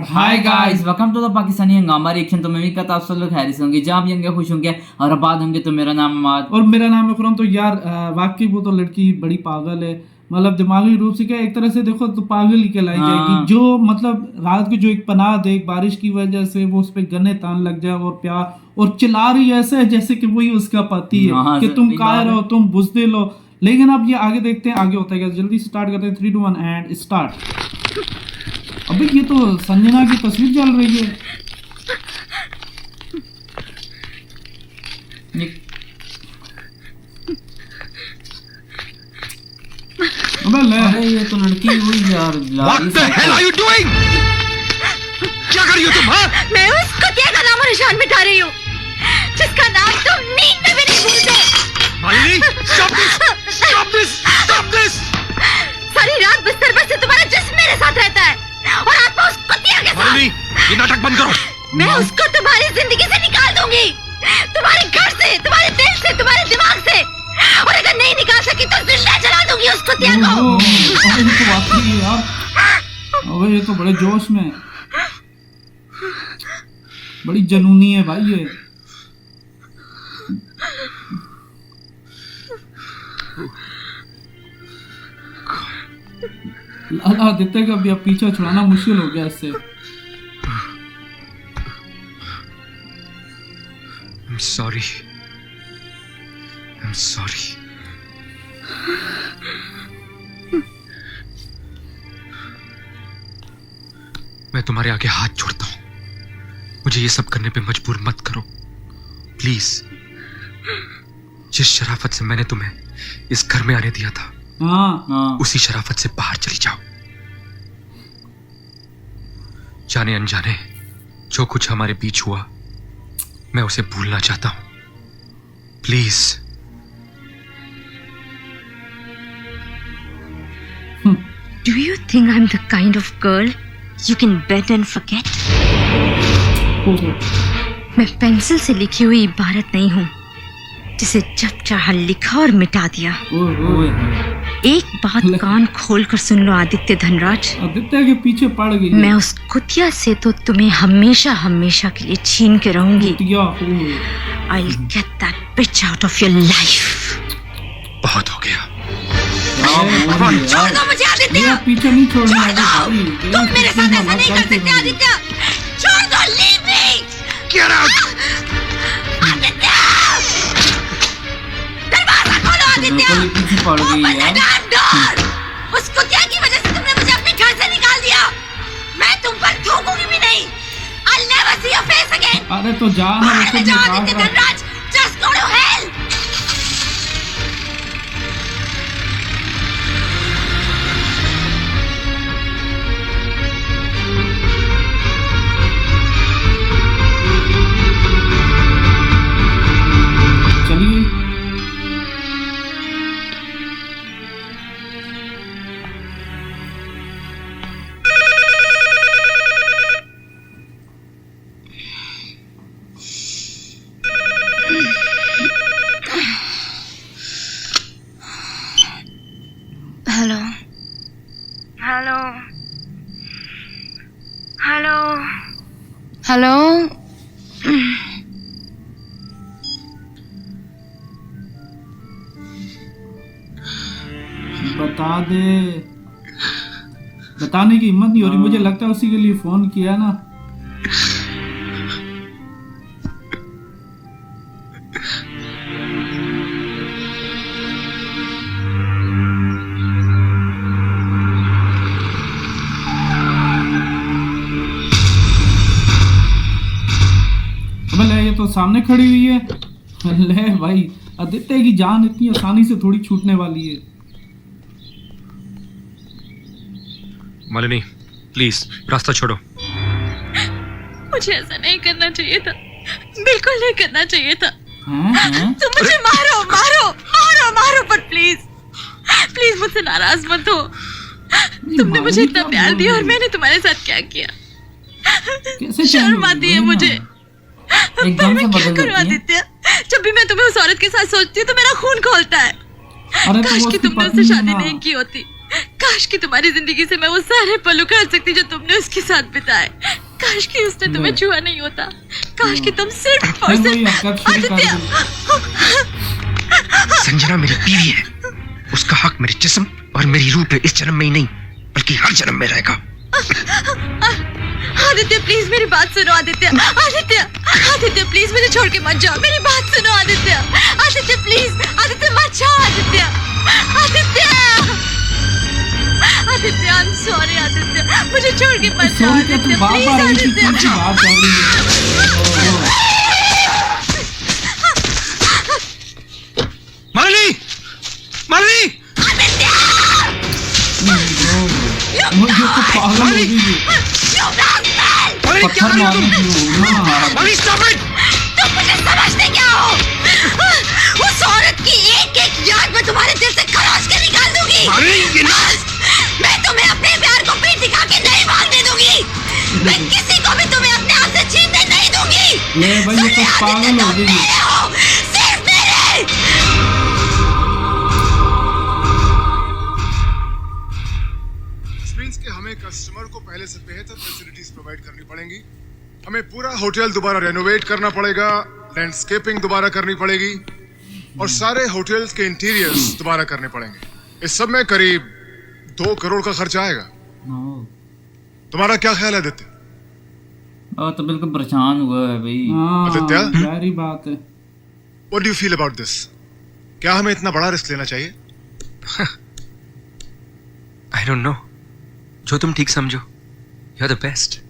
Hi guys, welcome to the Pakistani Hungama reaction. तो मैं भी कहता आप सब लोग खैरियत होंगे, जहाँ भी होंगे खुश होंगे और आबाद होंगे। तो मेरा नाम अमाद और मेरा नाम है खुरम। तो यार वाकई वो तो लड़की बड़ी पागल है, मतलब दिमागी रूप से क्या एक तरह से देखो तो पागल ही कहलाई जाएगी। जो मतलब रात को जो एक पनाह दे, बारिश की वजह से वो उस पे गने तान लग जाए और प्यार और चिल्ला रही ऐसे है जैसे कि वही उसका पति है कि तुम कायर हो, तुम बुज़दिल हो। लेकिन अब ये आगे देखते हैं आगे होता है क्या। जल्दी से स्टार्ट करते हैं, 3 2 1 एंड स्टार्ट। अबे ये तो संजना की तस्वीर चल रही है। अरे ये तो लड़की हुई यार। What the hell are you doing? क्या कर रही हो तुम? हाँ? मैं उस कुतिया का नाम और निशान मिटा रही हूँ जिसका नाम तुम नींद में भी नहीं भूलते। Malini, stop this! Stop this! Stop this! सारी रात बिस्तर पर से तुम्हारा जिस्म मेरे साथ रहता है और आत्मा उस कुतिया के साथ। मालिनी, ये नाटक बंद करो। मैं उसको तुम्हारी जिंदगी से निकाल दूंगी, तुम्हारे घर से, तुम्हारे दिल से, तुम्हारे दिमाग से। और अगर नहीं निकाल सकी तो जिंदा जला दूंगी उस कुतिया को। अबे ये तो वाकई है यार। अबे ये तो बड़े जोश में, बड़ी जनूनी है भाई ये। लाला आदित्य का भी अब पीछा छुड़ाना मुश्किल हो गया इससे। I'm sorry. I'm sorry. मैं तुम्हारे आगे हाथ जोड़ता हूं, मुझे ये सब करने पे मजबूर मत करो प्लीज। जिस शराफत से मैंने तुम्हें इस घर में आने दिया था, उसी शराफत से बाहर चली जाओ। जाने अनजाने जो कुछ हमारे बीच हुआ, मैं उसे भूलना चाहता हूं, please. Do you think I'm the kind of girl you can bend and forget? मैं पेंसिल से लिखी हुई इबारत नहीं हूँ जिसे जब चाहा लिखा और मिटा दिया। एक बात कान खोल कर सुन लो आदित्य धनराज, आदित्य के पीछे पड़ गई। मैं उस कुतिया से तो तुम्हें हमेशा हमेशा के लिए छीन के रहूंगी। I'll get that bitch out of your life. बहुत हो गया। छोड़ दो मुझे आदित्य, पीछे नहीं छोड़ना छोड़ दो। तुम मेरे साथ ऐसा नहीं कर सकते आदित्य। छोड़ दो, leave me. Get out! Aditya, दरवाजा खोलो आदित्य। पीछे पड़ गई Open the damn door. उस कुतिया की वजह से तुमने मुझे अपने घर से निकाल दिया। मैं तुम पर थूकूंगी भी नहीं। I'll never see your face again. अरे तो जा ना, बाहर में जाओ Aditya Dhanraj. Just go to hell. Hello hello hello hello. बता दे, बताने की हिम्मत नहीं हो रही। मुझे लगता है उसी के लिए फोन किया ना। ये तो सामने खड़ी हुई है। ले भाई, आदित्य की जान इतनी आसानी से थोड़ी छूटने वाली है। मालिनी, प्लीज रास्ता छोड़ो। मुझे ऐसा नहीं करना चाहिए था, बिल्कुल नहीं करना चाहिए था। तुम मुझे मारो मारो मारो मारो, पर प्लीज प्लीज मुझसे नाराज मत हो। तुमने मुझे इतना प्यार दिया और मैंने तुम्हारे साथ क्या किया। शर्म आती है मुझे। पर मैं क्या करूं आदित्य, जब भी मैं तुम्हें उस औरत के साथ सोचती हूँ तो मेरा खून खौलता है। काश कि तुमने उससे शादी नहीं की होती, काश कि तुम्हारी जिंदगी से मैं वो सारे पल उखाड़ सकती जो तुमने उसके साथ बिताए। काश कि उसने तुम्हें छुआ नहीं होता। काश कि तुम सिर्फ और सिर्फ आदित्य। संजना मेरी बीवी है, उसका हक मेरे जिस्म और मेरी रूह पे इस जन्म में ही नहीं बल्कि हर जन्म में रहेगा। आदित्य प्लीज मेरी बात सुनो। आदित्य आदित्य आदित्य प्लीज मुझे छोड़ के मत जाओ। मेरी बात सुनो आदित्य। आदित्य प्लीज। आदित्य मत जाओ। Aditya Aditya Aditya I am sorry. Aditya मुझे छोड़ के मत जाओ। आदित्य प्लीज। आदित्य मालिनी मालिनी मुझे तो पागल हो गई। मालिनी क्या कर रही हो तुम? Malini stop it. तुम मुझे समझते क्या हो? उस औरत की एक एक याद मैं तुम्हारे दिल से खरोच के निकाल दूंगी। मैं तुम्हें अपने प्यार को पीठ दिखा के नहीं भागने दूंगी। मैं किसी को भी तुम्हें अपने हाथ से छीनने नहीं दूंगी। ले भाई ये तो पागल हो गई। सिर्फ मेरे। मींस कि हमें कस्टमर को पहले से बेहतर फैसिलिटीज प्रोवाइड करनी पड़ेंगी। हमें पूरा होटल दोबारा रेनोवेट करना पड़ेगा, लैंडस्केपिंग दोबारा करनी पड़ेगी और सारे होटल्स के इंटीरियर्स दोबारा करने पड़ेंगे। इस सब में करीब 2 करोड़ का खर्च आएगा। तुम्हारा क्या ख्याल है आदित्य? तो बिल्कुल परेशान हुआ है भाई। आदित्य सारी बात है। What do you feel about this? क्या हमें इतना बड़ा रिस्क लेना चाहिए? आई डोंट नो, जो तुम ठीक समझो। You are the best.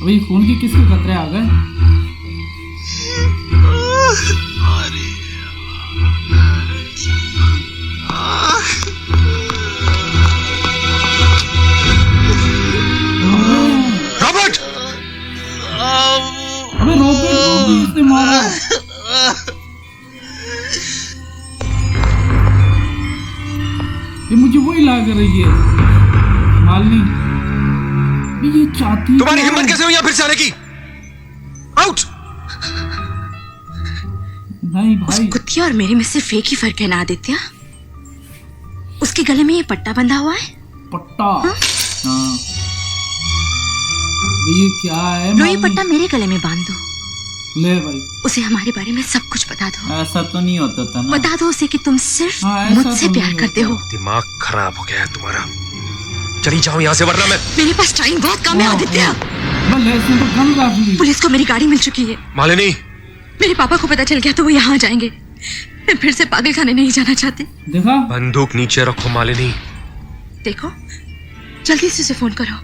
अभी खून की किसके खतरे आ गए? रॉबर्ट! अबे रॉबर्ट को भी इसने मारा। ये मुझे वही लाग रही है मालिनी। ये चाहती तुम्हारी हिम्मत कैसे हुई यहाँ फिर से आने की? आउट! नहीं भाई, कुत्ती और मेरे में सिर्फ एक ही फर्क है ना आदित्य। उसके गले में ये पट्टा बंधा हुआ है। पट्टा। हाँ। ये क्या है? लो ये पट्टा मेरे गले में बांध दो। ले भाई। उसे हमारे बारे में सब कुछ बता दो। ऐसा तो नहीं होता था ना। बता दो उसे कि तुम सिर्फ ऐसा मुझसे तो प्यार नहीं करते हो। दिमाग खराब हो गया है तुम्हारा। चली जाओ यहाँ से वरना मैं। मेरे पास टाइम बहुत कम है आदित्य। भले इसने तो गन रख ली। पुलिस को मेरी गाड़ी मिल चुकी है। मालिनी मेरे पापा को पता चल गया तो वो यहाँ आ जाएंगे। मैं फिर से पागल खाने नहीं जाना चाहती। देखा? बंदूक नीचे रखो मालिनी। देखो जल्दी से उसे फोन करो।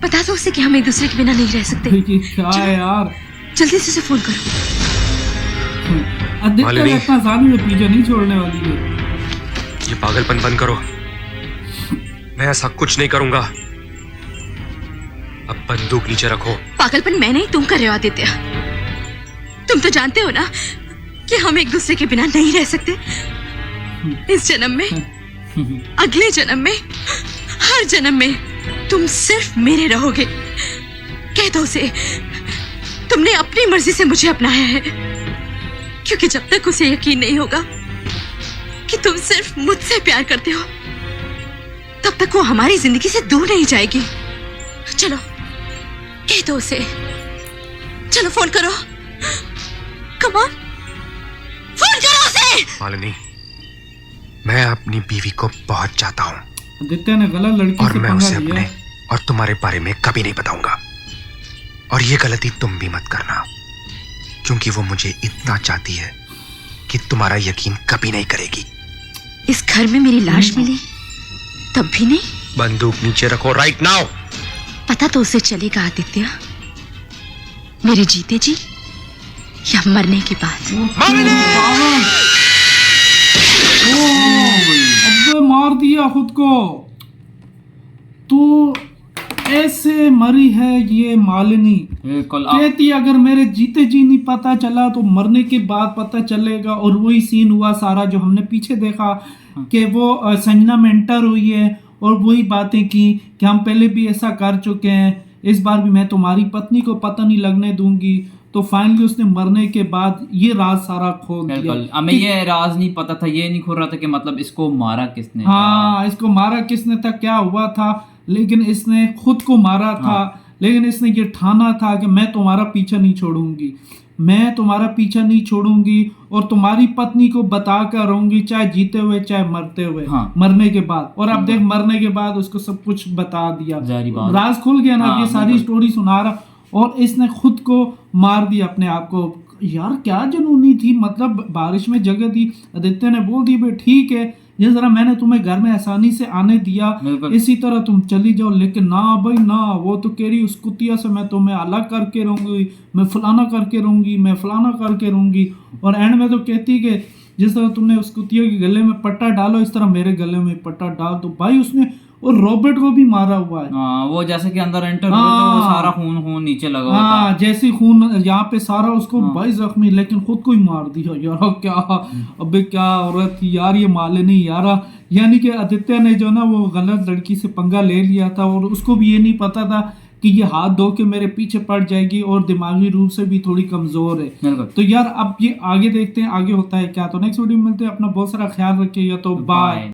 बता दो उसे कि हम एक दूसरे के बिना नहीं रह सकते। ये क्या है यार? जल्दी से उसे फोन करो। अधिकतर इतना आसानी में पीछे नहीं छोड़ने वाली है। ये पागलपन बंद करो। मैं ऐसा कुछ नहीं करूंगा। अब बंदूक नीचे रखो। पागलपन मैं नहीं तुम कर रहे हो आदित्य। तुम तो जानते हो ना कि हम एक दूसरे के बिना नहीं रह सकते। इस जन्म में, अगले जन्म में, हर जन्म में तुम सिर्फ मेरे रहोगे। कह दो उसे तुमने अपनी मर्जी से मुझे अपनाया है, क्योंकि जब तक उसे यकीन नहीं होगा कि तुम सिर्फ मुझसे प्यार करते हो तब तक वो हमारी जिंदगी से दूर नहीं जाएगी। चलो कह दो उसे। चलो फोन करो। कम ऑन, फोन करो उसे। मालिनी मैं अपनी बीवी को बहुत चाहता हूँ आदित्य ने गलत लड़की और से मैं पंगा उसे लिया। अपने और तुम्हारे बारे में कभी नहीं बताऊंगा। और ये गलती तुम भी मत करना, क्योंकि वो मुझे इतना चाहती है कि तुम्हारा यकीन कभी नहीं करेगी। इस घर में मेरी लाश मिली तब भी नहीं। बंदूक नीचे रखो राइट नाउ। पता तो उसे चलेगा आदित्य, मेरे जीते जी या मरने के बाद। अबे मार दिया खुद को। तो ऐसे मरी है ये मालिनी। बिल्कुल कहती अगर मेरे जीते जी नहीं पता चला तो मरने के बाद पता चलेगा। और वही सीन हुआ सारा जो हमने पीछे देखा कि वो संजना में एंटर हुई है और वही बातें की कि हम पहले भी ऐसा कर चुके हैं, इस बार भी मैं तुम्हारी पत्नी को पता नहीं लगने दूंगी। तो फाइनली उसने मरने के बाद ये राज सारा खोल दिया। बिल्कुल हमें ये राज नहीं पता था, ये नहीं खोल रहा था कि मतलब इसको मारा किसने हाँ, इसको मारा किसने था, क्या हुआ था, लेकिन इसने खुद को मारा था। लेकिन इसने ये ठाना था कि मैं तुम्हारा पीछा नहीं छोड़ूंगी, मैं तुम्हारा पीछा नहीं छोड़ूंगी और तुम्हारी पत्नी को बता कर रहूंगी, चाहे जीते हुए चाहे मरते हुए। मरने के बाद, और अब देख मरने के बाद उसको सब कुछ बता दिया, राज खुल गया ना। ये सारी स्टोरी सुना रहा और इसने खुद को मार दिया अपने आप को। यार क्या जनूनी थी, मतलब बारिश में जगह दी। आदित्य ने बोल दी भाई ठीक है, जिस तरह मैंने तुम्हें घर में आसानी से आने दिया इसी तरह तुम चली जाओ। लेकिन ना भाई ना, वो तो कह रही उस कुतिया से मैं तुम्हें अलग करके रहूंगी, मैं फलाना करके रहूंगी, मैं फलाना करके रहूंगी। और एंड में तो कहती कि जिस तरह तुमने उस कुतिया के गले में पट्टा डालो इस तरह मेरे गले में पट्टा डाल दो। भाई उसने और रॉबर्ट को भी मारा हुआ है। वो जैसे कि अंदर एंटर हुआ तो वो सारा खून नीचे लगा हुआ था। जैसे खून यहाँ पे सारा उसको भाई जख्मी, लेकिन खुद को ही मार दिया। यार क्या, अबे क्या औरत थी यार ये मालिनी यार। यानी कि आदित्य ने जो ना वो गलत लड़की से पंगा ले लिया था और उसको भी ये नहीं पता था कि ये हाथ धो के मेरे पीछे पड़ जाएगी और दिमागी रूप से भी थोड़ी कमजोर है। तो यार अब ये आगे देखते हैं आगे होता है क्या। तो नेक्स्ट वीडियो में मिलते हैं, अपना बहुत सारा ख्याल रखिएगा। तो बाय।